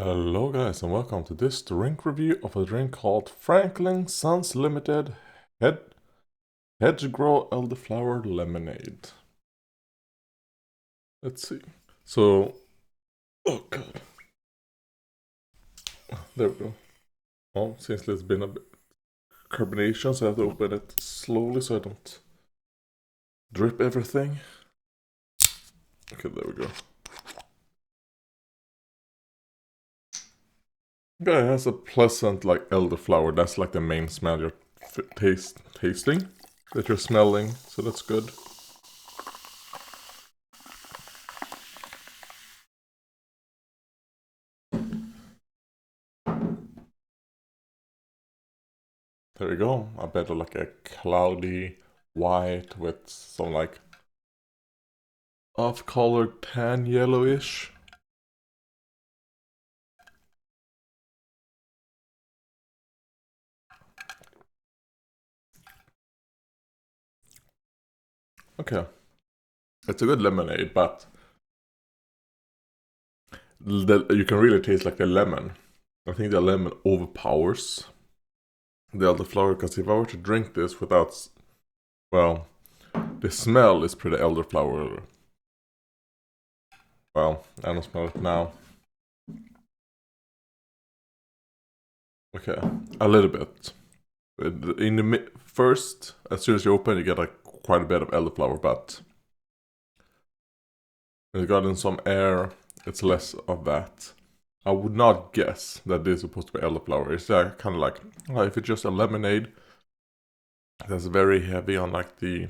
Hello guys and welcome to this drink review of a drink called Franklin Sons Limited Hedgerow Elderflower Lemonade. Let's see. So, oh god. There we go. Oh, since there's been a bit carbonation, so I have to open it slowly so I don't drip everything. Okay, there we go. Yeah, it has a pleasant like elderflower. That's like the main smell you're tasting, that you're smelling, so that's good. There we go. I bet like a cloudy white with some like off-colored tan yellowish. Okay. It's a good lemonade, but you can really taste like the lemon. I think the lemon overpowers the elderflower, because if I were to drink this without, well, the smell is pretty elderflower. Well, I don't smell it now. Okay, a little bit. In the first, as soon as you open, you get like quite a bit of elderflower, but when it's gotten some air, it's less of that. I would not guess that this is supposed to be elderflower. It's kind of like, if it's just a lemonade, that's very heavy on like the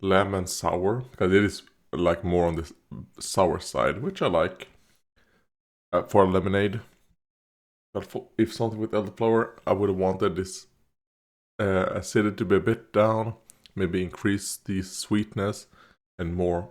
lemon sour, because it is like more on the sour side, which I like for a lemonade. But if something with elderflower, I would have wanted this acidity to be a bit down, maybe increase the sweetness and more,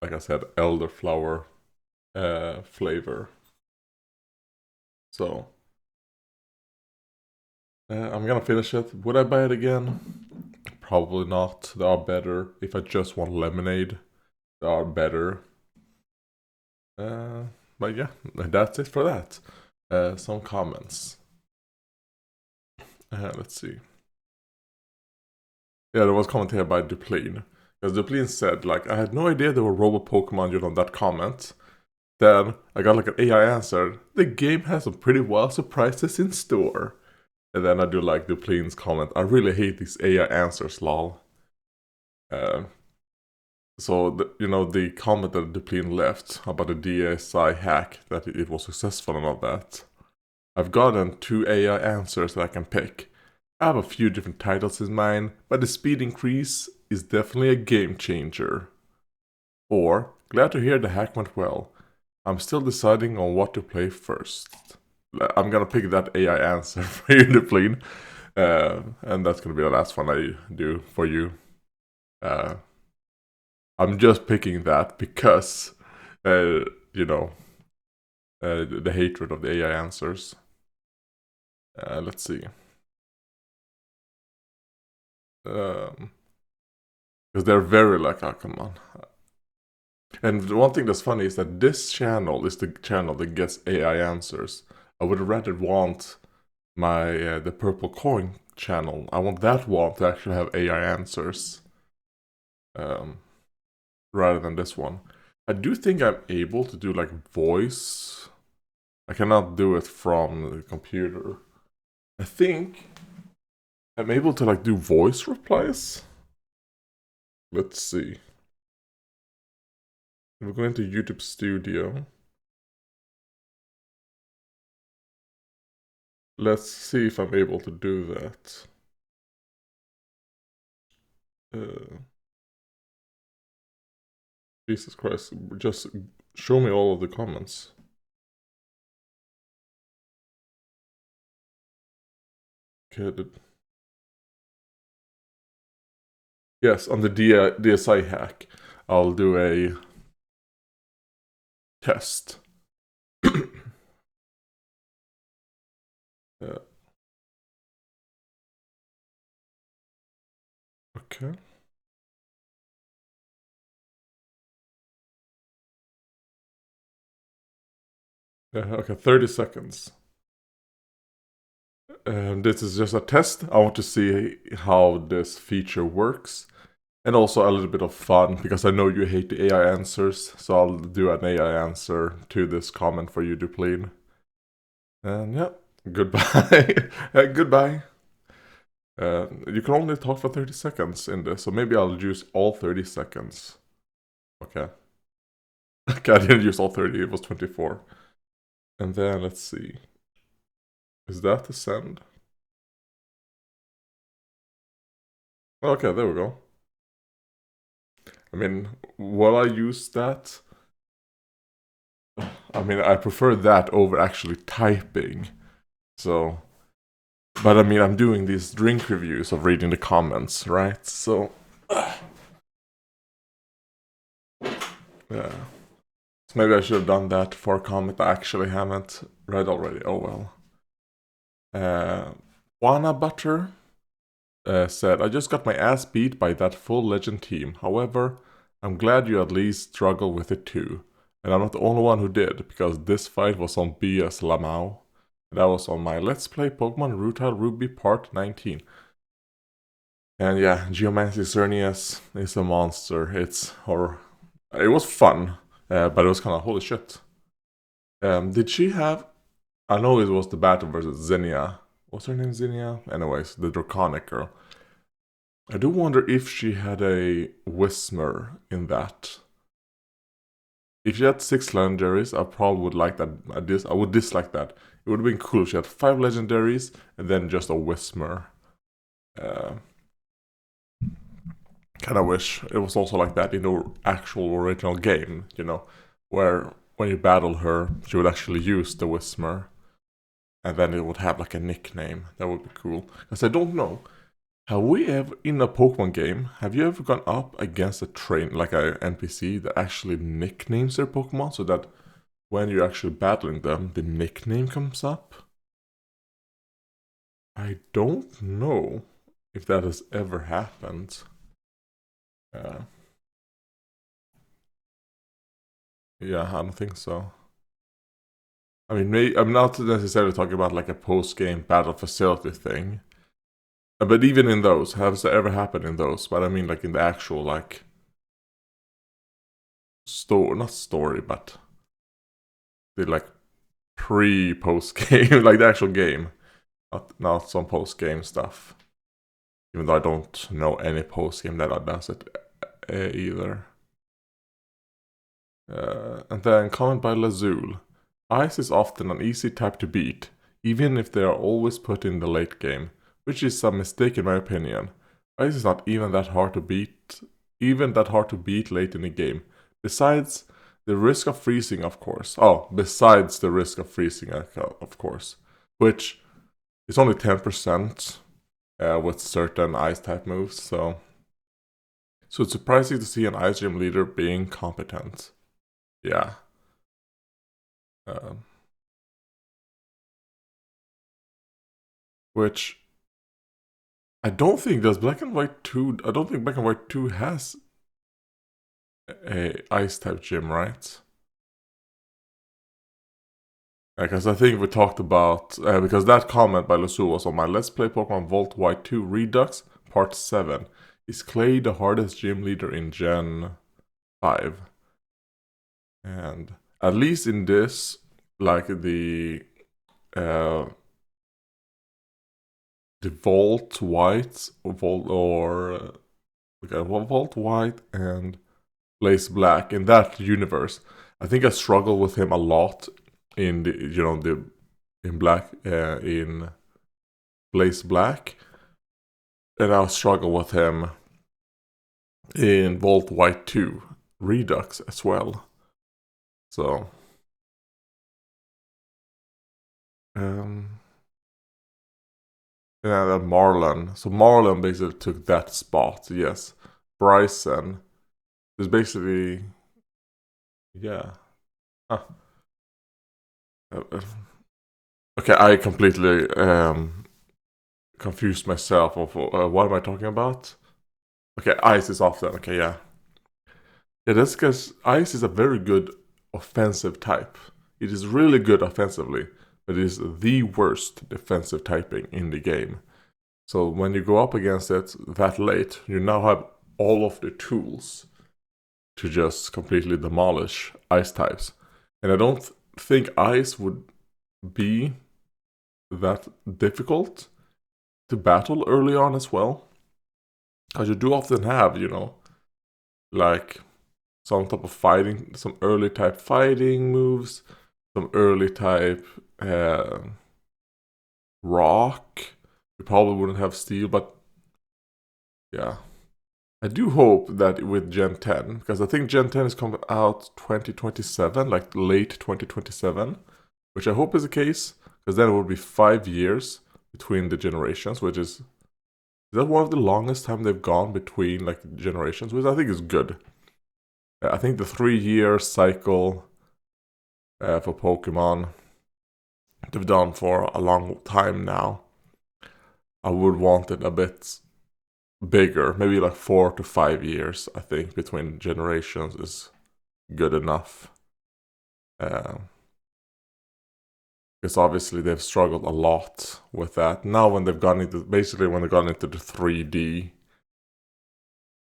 like I said, elderflower flavor. So I'm gonna finish it. Would I buy it again? Probably not. There are better. If I just want lemonade, there are better. But yeah, that's it for that. Some comments. Let's see. Yeah, there was a comment here by Duplin. Because Duplin said, like, I had no idea there were robot Pokemon on that comment. Then I got like an AI answer. The game has some pretty wild surprises in store. And then I do like Duplin's comment. I really hate these AI answers, lol. So, the comment that Duplin left about the DSI hack, that it was successful and all that. I've gotten 2 AI answers that I can pick. I have a few different titles in mind, but the speed increase is definitely a game changer. Or, glad to hear the hack went well. I'm still deciding on what to play first. I'm gonna pick that AI answer for you, Duplin. And that's gonna be the last one I do for you. I'm just picking that because, the hatred of the AI answers. Let's see. Because they're very like, oh, come on. And one thing that's funny is that this channel is the channel that gets AI answers. I would rather want my the purple coin channel. I want that one to actually have AI answers, rather than this one. I do think I'm able to do like voice. I cannot do it from the computer. I think I'm able to like do voice replies. Let's see. We're going to YouTube Studio. Let's see if I'm able to do that. Jesus Christ, just show me all of the comments. Okay, yes, on the DSI hack, I'll do a test. Yeah. Okay. Okay, 30 seconds. This is just a test. I want to see how this feature works. And also a little bit of fun, because I know you hate the AI answers. So I'll do an AI answer to this comment for you to clean. And yeah, goodbye. Goodbye. You can only talk for 30 seconds in this, so maybe I'll use all 30 seconds. Okay. Okay, I didn't use all 30, it was 24. And then let's see. Is that the send? Okay, there we go. I mean, will I use that? I mean, I prefer that over actually typing. So, but I mean, I'm doing these drink reviews of reading the comments, right? So, yeah. So maybe I should have done that for a comment I actually haven't read already. Oh well. Wanna Butter said, I just got my ass beat by that full legend team. However, I'm glad you at least struggle with it too. And I'm not the only one who did, because this fight was on BS Lamau. That was on my Let's Play Pokemon Rutile Ruby Part 19. And yeah, Geomancy Xerneas is a monster. It was fun, but it was kind of holy shit. Did she have... I know it was the battle versus Zinnia. What's her name, Zinnia? Anyways, the Draconic girl. I do wonder if she had a Whismer in that. If she had 6 legendaries, I probably would like that. I would dislike that. It would have been cool if she had 5 legendaries and then just a Whismer. Kind of wish it was also like that in the actual original game, you know, where when you battle her, she would actually use the Whismer. And then it would have like a nickname. That would be cool. Because I don't know. Have we ever, in a Pokemon game, have you ever gone up against a like a NPC that actually nicknames their Pokemon so that when you're actually battling them, the nickname comes up? I don't know if that has ever happened. Yeah, I don't think so. I mean, I'm not necessarily talking about like a post-game battle facility thing. But even in those, has it ever happened in those? But I mean, like in the actual, like, not story, but the like pre-post game, like the actual game, not some post-game stuff. Even though I don't know any post-game that does it either. And then comment by Lazul. Ice is often an easy type to beat, even if they are always put in the late game, which is a mistake in my opinion. Ice is not even that hard to beat late in the game. Besides the risk of freezing, of course. Besides the risk of freezing, of course. Which is only 10% with certain ice type moves, so it's surprising to see an ice gym leader being competent. Yeah. Which I don't think does Black and White 2. I don't think Black and White 2 has a ice type gym, right? Because I think we talked about because that comment by Lusu was on my Let's Play Pokemon Volt White 2 Redux Part 7. Is Clay the hardest gym leader in Gen 5? And at least in this, like the Volt White Volt White and Blaze Black in that universe, I think I struggle with him a lot in the in Blaze Black, and I'll struggle with him in Volt White 2 Redux as well. So yeah, that Marlon. So Marlon basically took that spot. Yes, Bryson is basically, yeah. Huh. Okay, I completely confused myself of what am I talking about? Okay, Ice is off then. Okay, yeah. Yeah, that's because Ice is a very good offensive type. It is really good offensively, but it is the worst defensive typing in the game. So when you go up against it that late, you now have all of the tools to just completely demolish ice types. And I don't think ice would be that difficult to battle early on as well. Because you do often have, like some type of fighting, some early type fighting moves, some early type rock. You probably wouldn't have steel, but yeah. I do hope that with Gen 10, because I think Gen 10 is coming out 2027, like late 2027, which I hope is the case, because then it will be 5 years between the generations, which is that one of the longest time they've gone between like generations, which I think is good. I think the 3-year cycle for Pokemon they've done for a long time now. I would want it a bit bigger, maybe like 4 to 5 years. I think between generations is good enough. Because obviously they've struggled a lot with that. Now when they've gone into the 3D,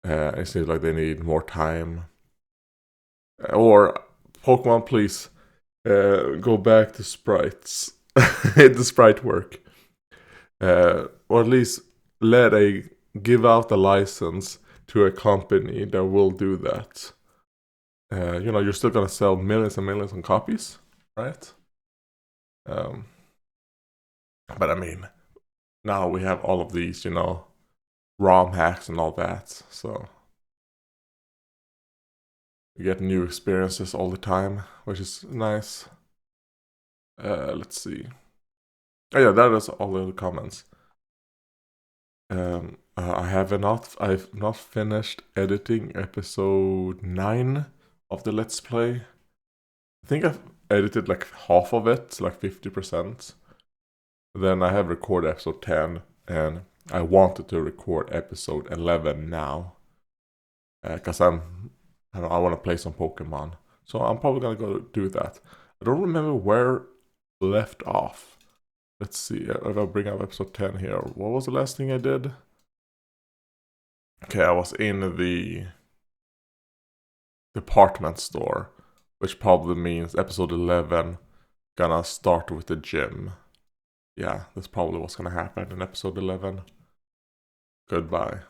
it seems like they need more time. Or Pokemon, please go back to sprites, the sprite work, or at least give out a license to a company that will do that. You're still gonna sell millions and millions of copies, right? But I mean, now we have all of these, ROM hacks and all that, so you get new experiences all the time, which is nice. Let's see. Oh yeah, that is all the comments. I've not finished editing episode 9 of the Let's Play. I think I've edited like half of it, like 50%. Then I have recorded episode 10, and I wanted to record episode 11 now. Because I want to play some Pokemon. So I'm probably gonna go do that. I don't remember where left off. Let's see if I bring up episode 10 here. What was the last thing I did? Okay, I was in the department store, which probably means episode 11 gonna start with the gym. Yeah, that's probably what's gonna happen in episode 11. Goodbye.